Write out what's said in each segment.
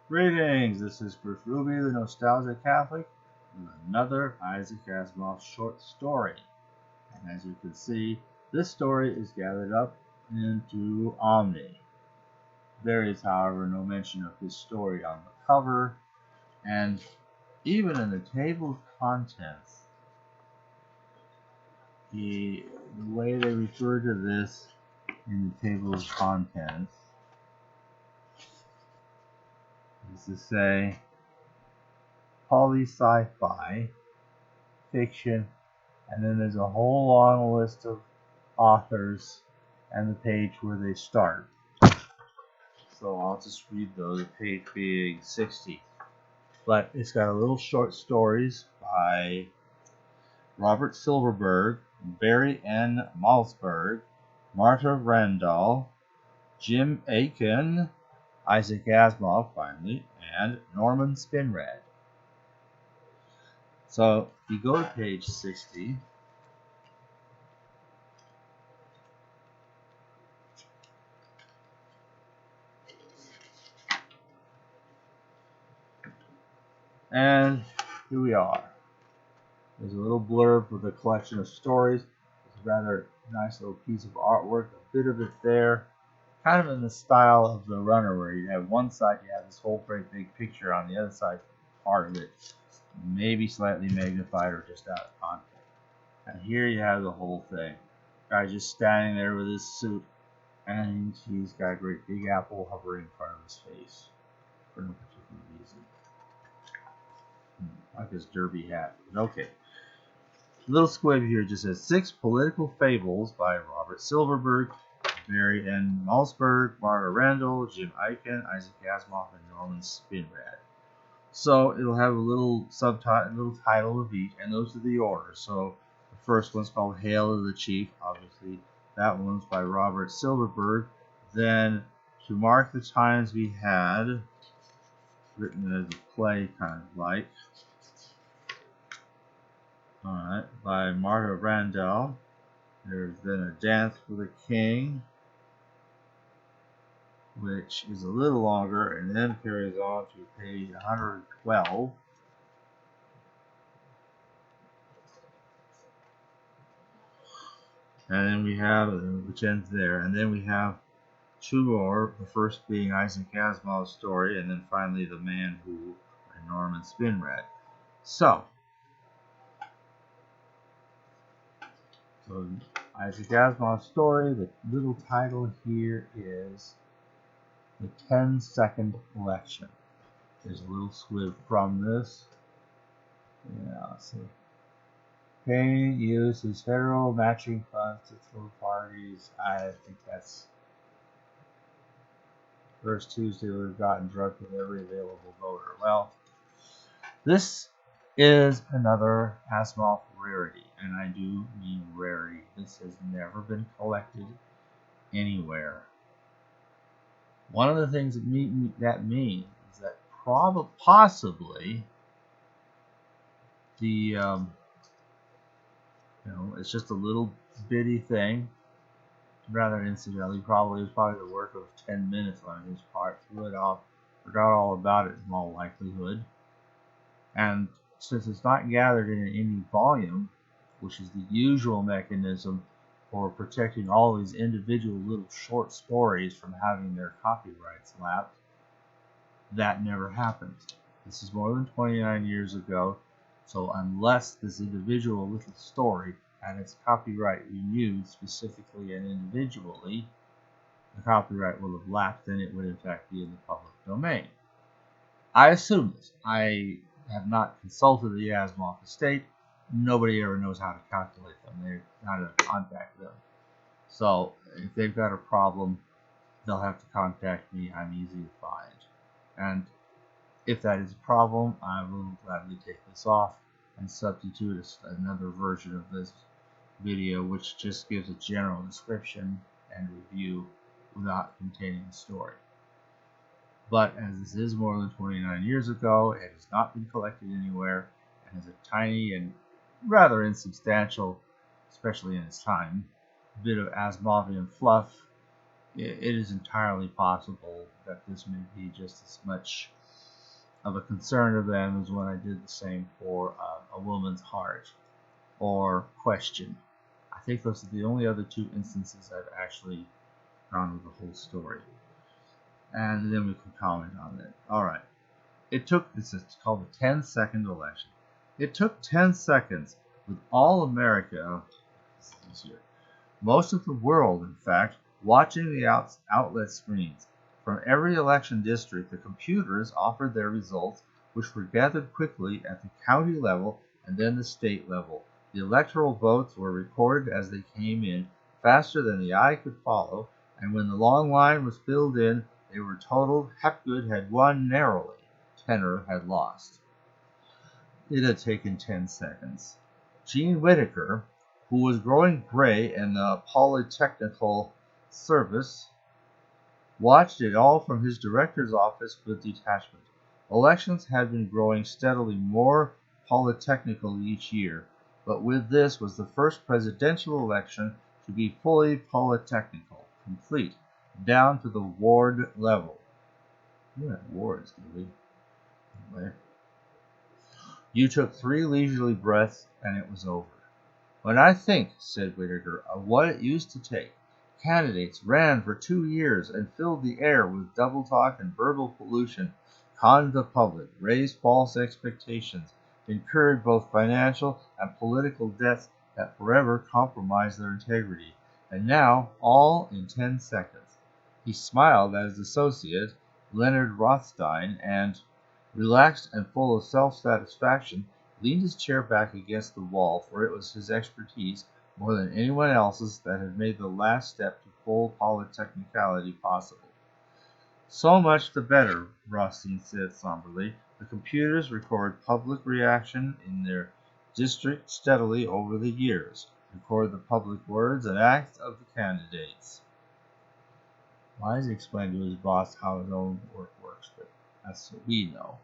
Greetings, this is Bruce Ruby, the Nostalgia Catholic, with another Isaac Asimov short story. And as you can see, this story is gathered up into Omni. There is, however, no mention of this story on the cover, and even in the table of contents, the way they refer to this in the table of contents is to say poly sci-fi fiction, and then there's a whole long list of authors and the page where they start. So I'll just read those, page being 60. But it's got a little short stories by Robert Silverberg, Barry N. Malzberg, Marta Randall, Jim Aiken, Isaac Asimov finally, and Norman Spinrad. So if you go to page 60, and here we are. There's a little blurb with a collection of stories. It's a rather nice little piece of artwork, a bit of it there, kind of in the style of The Runner, where you have one side, you have this whole great big picture, on the other side, part of it, maybe slightly magnified or just out of context. And here you have the whole thing. Guy just standing there with his suit, and he's got a great big apple hovering in front of his face for no particular reason. Like his derby hat. Okay. Little squib here just says 6 Political Fables by Robert Silverberg, Barry N. Malzberg, Marta Randall, Jim Aiken, Isaac Asimov, and Norman Spinrad. So it'll have a little subtitle, a little title of each, and those are the orders. So the first one's called Hail to the Chief. Obviously, that one's by Robert Silverberg. Then, To Mark the Times We Had, written as a play, kind of like. Alright, by Marta Randall. There's then A Dance for the King, which is a little longer and then carries on to page 112. And then we have, which ends there, and then we have 2 more, the first being Isaac Asimov's story, and then finally The Man Who by Norman Spinrad. So Isaac Asimov's story, the little title here is The 10-Second Election. There's a little squib from this. Yeah, so Payne used his federal matching funds to throw parties. I think that's first Tuesday would have gotten drunk with every available voter. Well, this is another Asimov rarity, and I do mean rarity. This has never been collected anywhere. One of the things that means is that possibly the it's just a little bitty thing, rather incidentally. Probably it was probably the work of 10 minutes on his part. Threw it off, forgot all about it in all likelihood. And since it's not gathered in any volume, which is the usual mechanism for protecting all these individual little short stories from having their copyrights lapsed, that never happened. This is more than 29 years ago, so unless this individual little story had its copyright renewed specifically and individually, the copyright will have lapsed and it would in fact be in the public domain. I assume this. I have not consulted the Asimov estate. Nobody ever knows how to calculate them. They're not to contact them. So if they've got a problem, they'll have to contact me. I'm easy to find. And if that is a problem, I will gladly take this off and substitute another version of this video, which just gives a general description and review without containing the story. But as this is more than 29 years ago, it has not been collected anywhere, and has a tiny and rather insubstantial, especially in its time, bit of Asimovian fluff. It is entirely possible that this may be just as much of a concern of them is when I did the same for A Woman's Heart or Question. I think those are the only other two instances I've actually gone with the whole story. And then we can comment on it. All right. It's called the 10-second election. It took 10 seconds with all America, most of the world, in fact, watching the outlet screens. From every election district, the computers offered their results, which were gathered quickly at the county level and then the state level. The electoral votes were recorded as they came in, faster than the eye could follow, and when the long line was filled in, they were totaled. Hapgood had won narrowly. Tenor had lost. It had taken 10 seconds. Gene Whittaker, who was growing gray in the Polytechnical Service, watched it all from his director's office with detachment. Elections had been growing steadily more polytechnical each year, but with this was the first presidential election to be fully polytechnical, complete, down to the ward level. You have wards, do we? Anyway. You took 3 leisurely breaths, and it was over. When I think, said Whittaker, of what it used to take, candidates ran for 2 years and filled the air with double talk and verbal pollution, conned the public, raised false expectations, incurred both financial and political debts that forever compromised their integrity, and now all in 10 seconds. He smiled at his associate, Leonard Rothstein, and, relaxed and full of self-satisfaction, leaned his chair back against the wall, for it was his expertise, more than anyone else's, that had made the last step to full polytechnicality possible. So much the better, Rothstein said somberly. The computers record public reaction in their district steadily over the years, record the public words and acts of the candidates. Wise explained to his boss how his own work works, but that's what we know.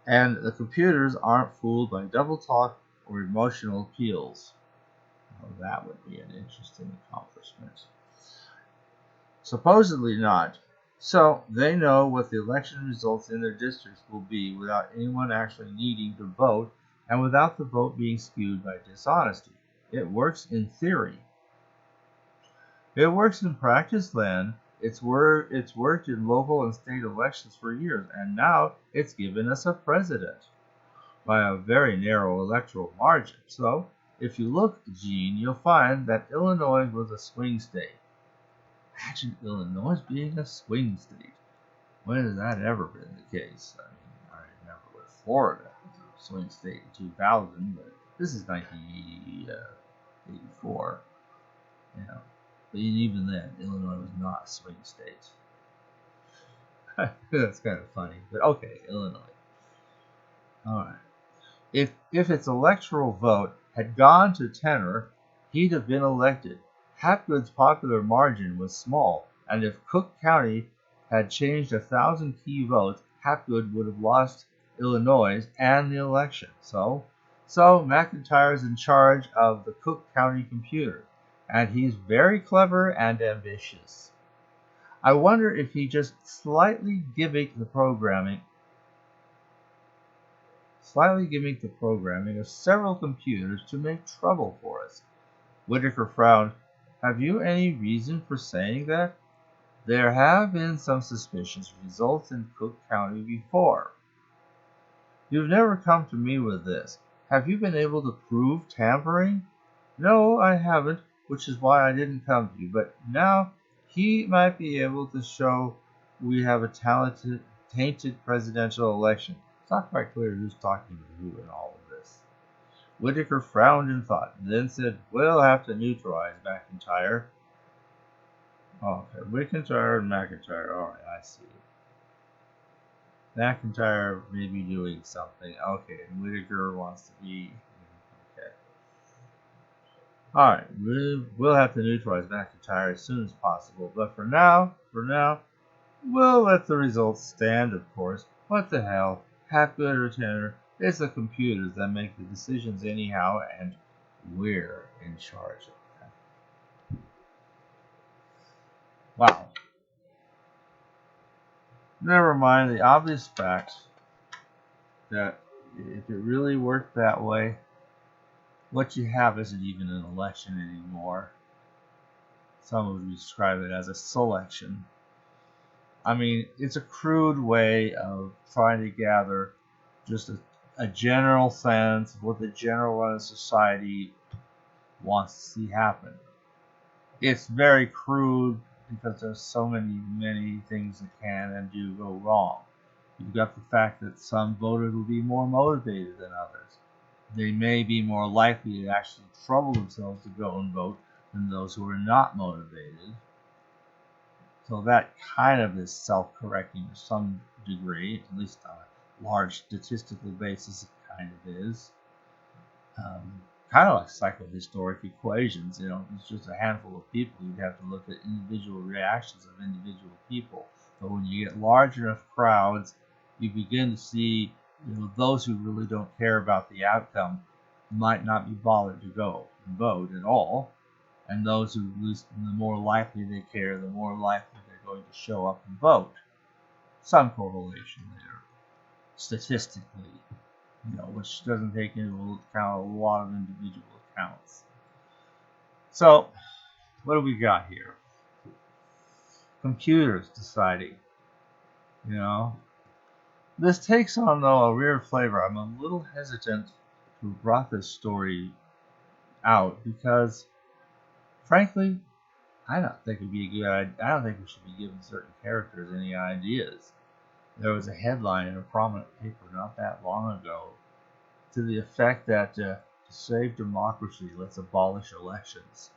And the computers aren't fooled by double talk or emotional appeals. Oh, that would be an interesting accomplishment. Supposedly not. So they know what the election results in their districts will be without anyone actually needing to vote and without the vote being skewed by dishonesty. It works in theory. It works in practice, then. It's worked in local and state elections for years, and now it's given us a president by a very narrow electoral margin. So, if you look, Gene, you'll find that Illinois was a swing state. Imagine Illinois being a swing state. When has that ever been the case? I mean, I remember with Florida was a swing state in 2000, but this is 1984. You know. But even then, Illinois was not a swing state. That's kind of funny. But okay, Illinois. All right. If its electoral vote had gone to Tenor, he'd have been elected. Hapgood's popular margin was small, and if Cook County had changed 1,000 key votes, Hapgood would have lost Illinois and the election. So McIntyre's in charge of the Cook County computer. And he's very clever and ambitious. I wonder if he just slightly gimmicked the programming of several computers to make trouble for us. Whittaker frowned. Have you any reason for saying that? There have been some suspicious results in Cook County before. You've never come to me with this. Have you been able to prove tampering? No, I haven't, which is why I didn't come to you. But now he might be able to show we have a tainted presidential election. It's not quite clear who's talking to who in all of this. Whittaker frowned in thought, and then said, We'll have to neutralize McIntyre. Oh, okay, McIntyre and McIntyre. All right, I see. McIntyre may be doing something. Okay, and Whittaker wants to be... Okay. All right, we'll have to neutralize McIntyre as soon as possible. But for now, we'll let the results stand, of course. What the hell? Hapgood or Tenor? It's the computers that make the decisions anyhow, and we're in charge of them. Wow. Never mind the obvious fact that if it really worked that way, what you have isn't even an election anymore. Some would describe it as a selection. I mean, it's a crude way of trying to gather just a general sense of what the general run of society wants to see happen. It's very crude because there's so many things that can and do go wrong. You've got the fact that some voters will be more motivated than others. They may be more likely to actually trouble themselves to go and vote than those who are not motivated. So that kind of is self-correcting to some degree, at least on a large statistical basis it kind of is. Kind of like psychohistoric equations, it's just a handful of people. You'd have to look at individual reactions of individual people. But when you get large enough crowds, you begin to see, those who really don't care about the outcome might not be bothered to go and vote at all. And those who, at least the more likely they care, the more likely they're going to show up and vote. Some correlation there, statistically, which doesn't take into account a lot of individual accounts. So, what do we got here? Computers deciding. This takes on, though, a weird flavor. I'm a little hesitant to have brought this story out because, frankly, I don't think it'd be a good idea. I don't think we should be giving certain characters any ideas. There was a headline in a prominent paper not that long ago to the effect that to save democracy, let's abolish elections.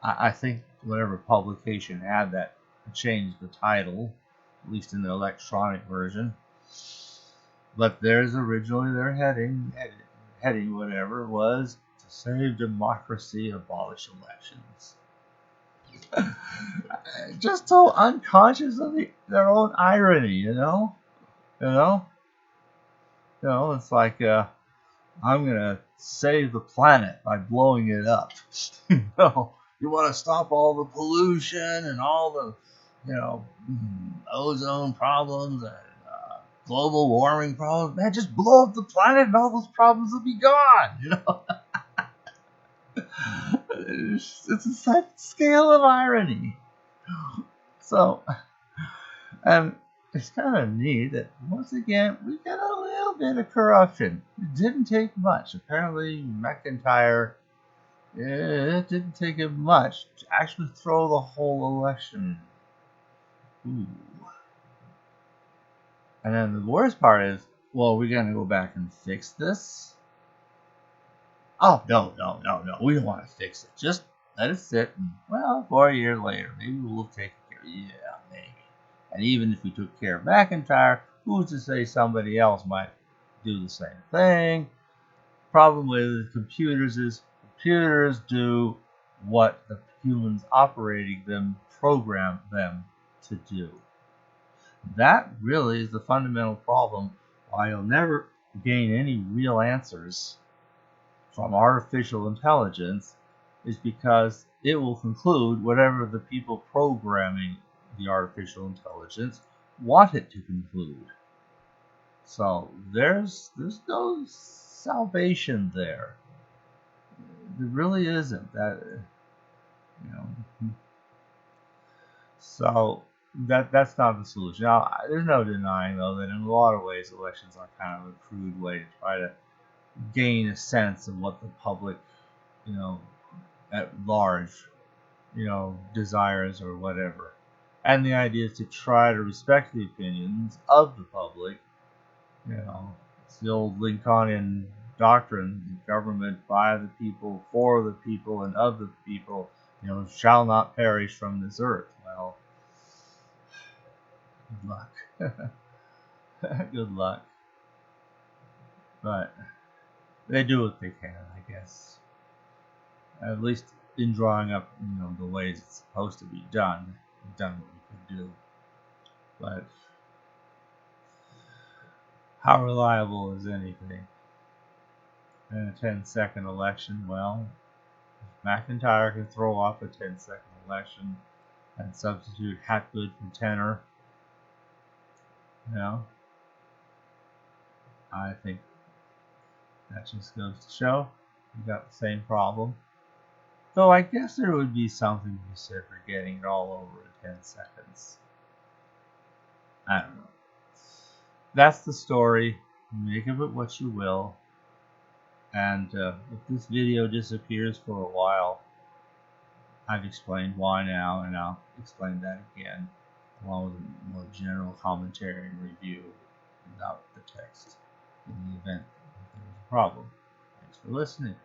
I think whatever publication had that changed the title, at least in the electronic version. But there's originally their heading whatever was to save democracy, abolish elections. Just so unconscious of their own irony, it's like I'm gonna save the planet by blowing it up. You want to stop all the pollution and all the ozone problems and global warming problems. Man, just blow up the planet and all those problems will be gone. It's a such scale of irony. So, and it's kind of neat that once again we got a little bit of corruption. It didn't take much. Apparently, McIntyre, it didn't take him much to actually throw the whole election. Ooh. And then the worst part is, well, we're going to go back and fix this? Oh, no. We don't want to fix it. Just let it sit. And, well, 4 years later, maybe we'll take care of it. Yeah, maybe. And even if we took care of McIntyre, who's to say somebody else might do the same thing? Problem with computers is computers do what the humans operating them program them to do. That really is the fundamental problem why you'll never gain any real answers from artificial intelligence, is because it will conclude whatever the people programming the artificial intelligence want it to conclude. So there's no salvation there. There really isn't. So that's not the solution. Now, there's no denying, though, that in a lot of ways elections are kind of a crude way to try to gain a sense of what the public, at large, desires or whatever. And the idea is to try to respect the opinions of the public. It's the old Lincolnian doctrine: government by the people, for the people, and of the people, shall not perish from this earth. Well, good luck. Good luck. But they do what they can, I guess. At least in drawing up, the ways it's supposed to be done. We've done what we could do. But how reliable is anything? In a 10-second election, well, if McIntyre can throw off a 10-second election and substitute Hatgood for tenor, I think that just goes to show you got the same problem. Though I guess there would be something to be said for getting it all over in 10 seconds. I don't know. That's the story. Make of it what you will. And if this video disappears for a while, I've explained why now, and I'll explain that again, along with a more general commentary and review without the text in the event that there's a problem. Thanks for listening.